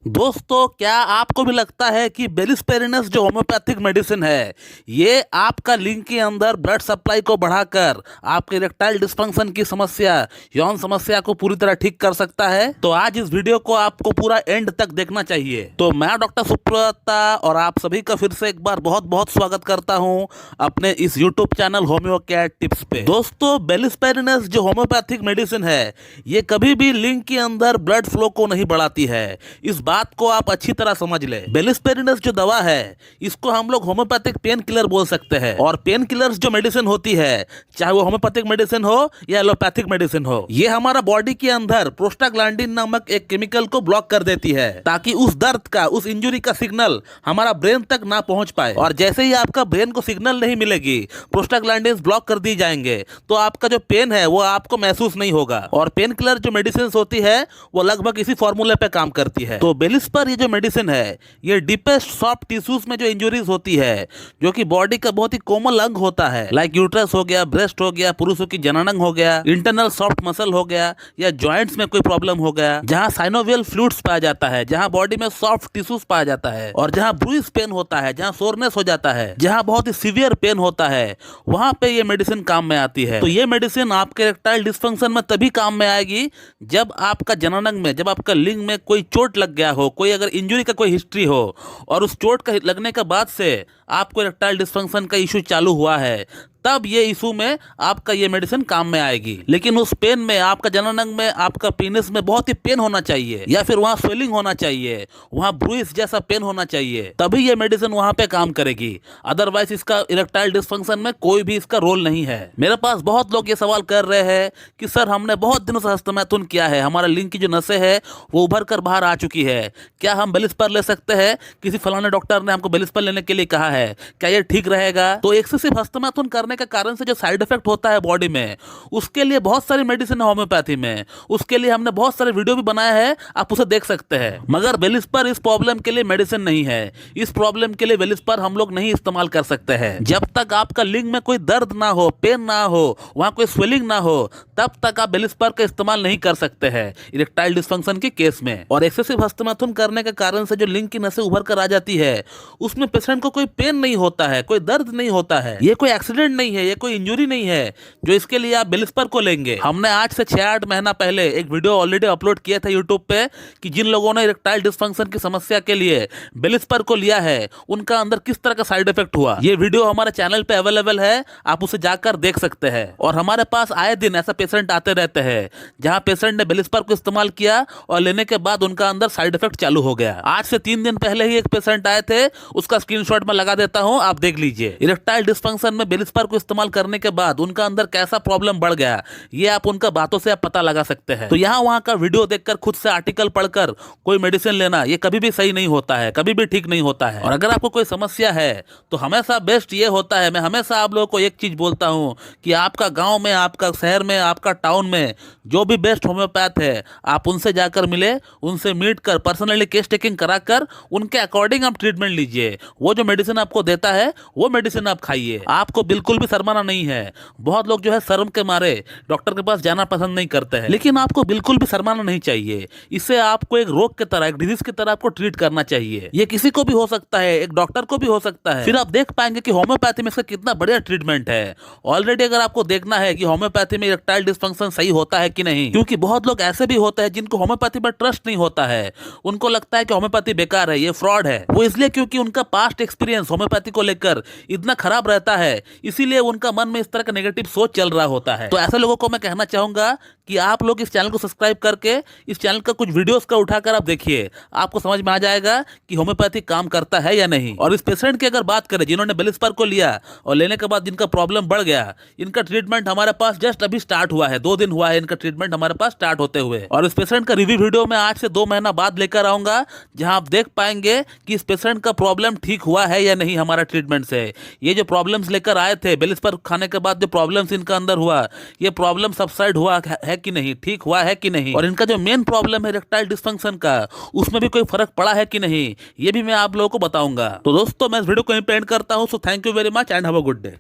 दोस्तों, क्या आपको भी लगता है कि बेलिस्पेरिनस जो होम्योपैथिक मेडिसिन है ये आपका लिंग के अंदर ब्लड सप्लाई को बढ़ाकर आपके इरेक्टाइल डिस्फंक्शन की समस्या, यौन समस्या को पूरी तरह ठीक कर सकता है? तो आज इस वीडियो को आपको पूरा एंड तक देखना चाहिए। तो मैं डॉक्टर सुप्रता और आप सभी का फिर से एक बार बहुत बहुत स्वागत करता हूं अपने इस YouTube channel homeo care tips पे। दोस्तों, बेलिस्पेरिनस जो होम्योपैथिक मेडिसिन है ये कभी भी लिंग के अंदर ब्लड फ्लो को नहीं बढ़ाती है। इस बात को आप अच्छी तरह समझ ले। बेलिस्पेरिनस जो दवा है इसको हम लोग होम्योपैथिक पेन किलर बोल सकते हैं। और पेन किलर्स जो मेडिसिन होती है, चाहे वो होम्योपैथिक मेडिसिन हो या एलोपैथिक मेडिसिन हो, ये हमारा बॉडी के अंदर प्रोस्टाग्लैंडिन नामक एक केमिकल को ब्लॉक कर देती है ताकि उस दर्द का, उस इंजरी का सिग्नल हमारा ब्रेन तक ना पहुंच पाए। और जैसे ही आपका ब्रेन को सिग्नल नहीं मिलेगी, प्रोस्टाग्लैंडिन ब्लॉक कर दी जाएंगे, तो आपका जो पेन है वो आपको महसूस नहीं होगा। और पेन किलर जो मेडिसिन होती है वो लगभग इसी फॉर्मूले पे काम करती है। तो बेलिस्पर ये जो मेडिसिन है ये डीपेस्ट सॉफ्ट टिश्यूज में जो इंजरीज होती है, जो कि बॉडी का बहुत ही कोमल अंग होता है, लाइक यूट्रस हो गया, ब्रेस्ट हो गया, पुरुषों की जननांग हो गया, इंटरनल सॉफ्ट मसल हो गया, या जॉइंट्स में कोई प्रॉब्लम हो गया, जहां साइनोवियल फ्लूइड्स पाया जाता है, जहां बॉडी में सॉफ्ट टिश्यूज पाया जाता है, और जहां ब्रूइस पेन होता है, जहां सोरनेस हो जाता है, जहां बहुत ही सीवियर पेन होता है, वहां पे ये मेडिसिन काम में आती है। तो ये मेडिसिन आपके इरेक्टाइल डिस्फंक्शन में तभी काम में आएगी जब आपका जननांग में, जब आपका लिंग में कोई चोट लग गया हो, कोई अगर इंजरी का कोई हिस्ट्री हो, और उस चोट का लगने के बाद से आपको इरेक्टाइल डिस्फंक्शन का इशू चालू हुआ है, तब ये इशू में आपका ये मेडिसिन काम में आएगी। लेकिन उस पेन में, आपका जननांग में, आपका पेनिस में बहुत ही पेन होना चाहिए, या फिर वहां स्वेलिंग होना चाहिए, वहां ब्रूइस जैसा पेन होना चाहिए, तभी ये मेडिसिन वहां पे काम करेगी। अदरवाइज इसका इरेक्टाइल डिस्फंक्शन में कोई भी इसका रोल नहीं है। मेरे पास बहुत लोग ये सवाल कर रहे हैं कि सर, हमने बहुत दिनों से हस्तमैथुन किया है, हमारा लिंग की जो नसें है वो उभर कर बाहर आ चुकी है, क्या हम बेलिस्पर ले सकते हैं? किसी फलाने डॉक्टर ने हमको बेलिस्पर लेने के लिए कहा है, क्या ये ठीक रहेगा? तो एक्सेसिव हस्तमैथुन करने के कारण से जो साइड इफेक्ट होता है बॉडी में, उसके लिए बहुत सारी मेडिसिन है होम्योपैथी में। उसके लिए हमने बहुत सारे वीडियो भी बनाए हैं, आप उसे देख सकते हैं। मगर बेलिस्पर इस प्रॉब्लम के लिए मेडिसिन नहीं है। इस प्रॉब्लम के लिए बेलिस्पर हम लोग नहीं इस्तेमाल कर सकते हैं। जब तक आपका लिंग में कोई दर्द ना हो, पेन ना हो, वहां कोई स्वेलिंग ना हो, तब तक आप बेलिस्पर का इस्तेमाल नहीं कर सकते हैं इरेक्टाइल डिस्फंक्शन के केस में। और एक्सेसिव हस्तमैथुन करने के कारण से जो लिंग की नसें उभर कर आ जाती है, उसमें पेशेंट को कोई पेन नहीं होता है, कोई दर्द नहीं होता है, ये कोई एक्सीडेंट नहीं है, ये कोई इंजरी नहीं है जो इसके लिए आप बेलिस्पर को लेंगे। हमने आज से 6-8 महीना पहले एक वीडियो ऑलरेडी अपलोड किया था यूट्यूब पे कि जिन लोगों ने इरेक्टाइल डिस्फंक्शन की समस्या के लिए बेलिस्पर को लिया है, उनका अंदर किस तरह का साइड इफेक्ट हुआ। ये वीडियो हमारे चैनल पे अवेलेबल है, आप उसे जाकर देख सकते हैं। और हमारे पास आए दिन ऐसा पेशेंट आते रहते हैं जहां पेशेंट ने बेलिस्पर को इस्तेमाल किया और लेने के बाद उनका अंदर साइड इफेक्ट चालू हो गया। आज से 3 दिन पहले ही एक पेशेंट आए थे, उसका स्क्रीनशॉट मैं लगा देता हूं, आप देख लीजिए। इरेक्टाइल डिस्फंक्शन में बेलिस्पर को इस्तेमाल करने के बाद उनका अंदर कैसा प्रॉब्लम बढ़ गया, ये आप उनका बातों से आप पता लगा सकते हैं। तो यहाँ वहां का वीडियो देखकर, खुद से आर्टिकल पढ़कर कोई मेडिसिन लेना ये कभी भी सही नहीं होता है, कभी भी ठीक नहीं होता है। और अगर आपको कोई समस्या है तो हमेशा बेस्ट ये होता है, मैं हमेशा आप लोगों को एक चीज बोलता हूं कि आपका गांव में, आपका शहर में, आपका टाउन में जो भी बेस्ट होम्योपैथ है, आप उनसे जाकर मिले, उनसे मीट कर, पर्सनली केस टेकिंग कराकर उनके अकॉर्डिंग आप ट्रीटमेंट लीजिए। वो जो मेडिसिन आपको देता है वो मेडिसिन आप खाइए, आपको बिल्कुल भी शर्माना नहीं है। बहुत लोग जो है शर्म के मारे डॉक्टर के पास जाना पसंद नहीं करते हैं, लेकिन आपको बिल्कुल भी शर्माना नहीं चाहिए। इसे आपको एक रोग की तरह, एक डिजीज की तरह आपको ट्रीट करना चाहिए। ये किसी को भी हो सकता है, एक डॉक्टर को भी हो सकता है। फिर आप देख पाएंगे कि होम्योपैथी में इसका कितना बढ़िया ट्रीटमेंट है। ऑलरेडी अगर आपको देखना है कि होम्योपैथी में इरेक्टाइल डिस्फंक्शन सही होता है कि नहीं, क्योंकि बहुत लोग ऐसे भी होते हैं जिनको होम्योपैथी पर ट्रस्ट नहीं होता है, उनको लगता है कि होम्योपैथी बेकार है, ये फ्रॉड है। वो इसलिए क्योंकि उनका पास्ट एक्सपीरियंस होम्योपैथी को लेकर इतना खराब रहता है, इसीलिए उनका मन में इस तरह का नेगेटिव सोच चल रहा होता है। तो ऐसे लोगों को मैं कहना चाहूंगा कि आप लोग इस चैनल को सब्सक्राइब करके इस चैनल का कुछ वीडियोस का उठाकर आप देखिए, आपको समझ में आ जाएगा कि होम्योपैथी काम करता है या नहीं। और इस पेशेंट की अगर बात करें जिन्होंने बेलिस्पर को लिया और लेने के बाद जिनका प्रॉब्लम बढ़ गया, इनका ट्रीटमेंट हमारे पास जस्ट अभी स्टार्ट हुआ है, 2 दिन हुआ है इनका ट्रीटमेंट हमारे पास स्टार्ट होते हुए। और इस पेशेंट का रिव्यू वीडियो मैं आज से 2 महीना बाद लेकर आऊंगा, जहां आप देख पाएंगे कि इस पेशेंट का प्रॉब्लम ठीक हुआ है या नहीं हमारा ट्रीटमेंट से। ये जो प्रॉब्लम्स लेकर आए थे बेलिस्पर खाने के बाद, जो प्रॉब्लम्स इनका अंदर हुआ, ये प्रॉब्लम सबसाइड हुआ है कि नहीं, ठीक हुआ है कि नहीं, और इनका जो मेन प्रॉब्लम है इरेक्टाइल डिस्फंक्शन का, उसमें भी कोई फर्क पड़ा है कि नहीं, ये भी मैं आप लोगों को बताऊंगा। तो दोस्तों, मैं इस वीडियो को यहीं पे एंड करता हूं। So thank you very much and have a good day.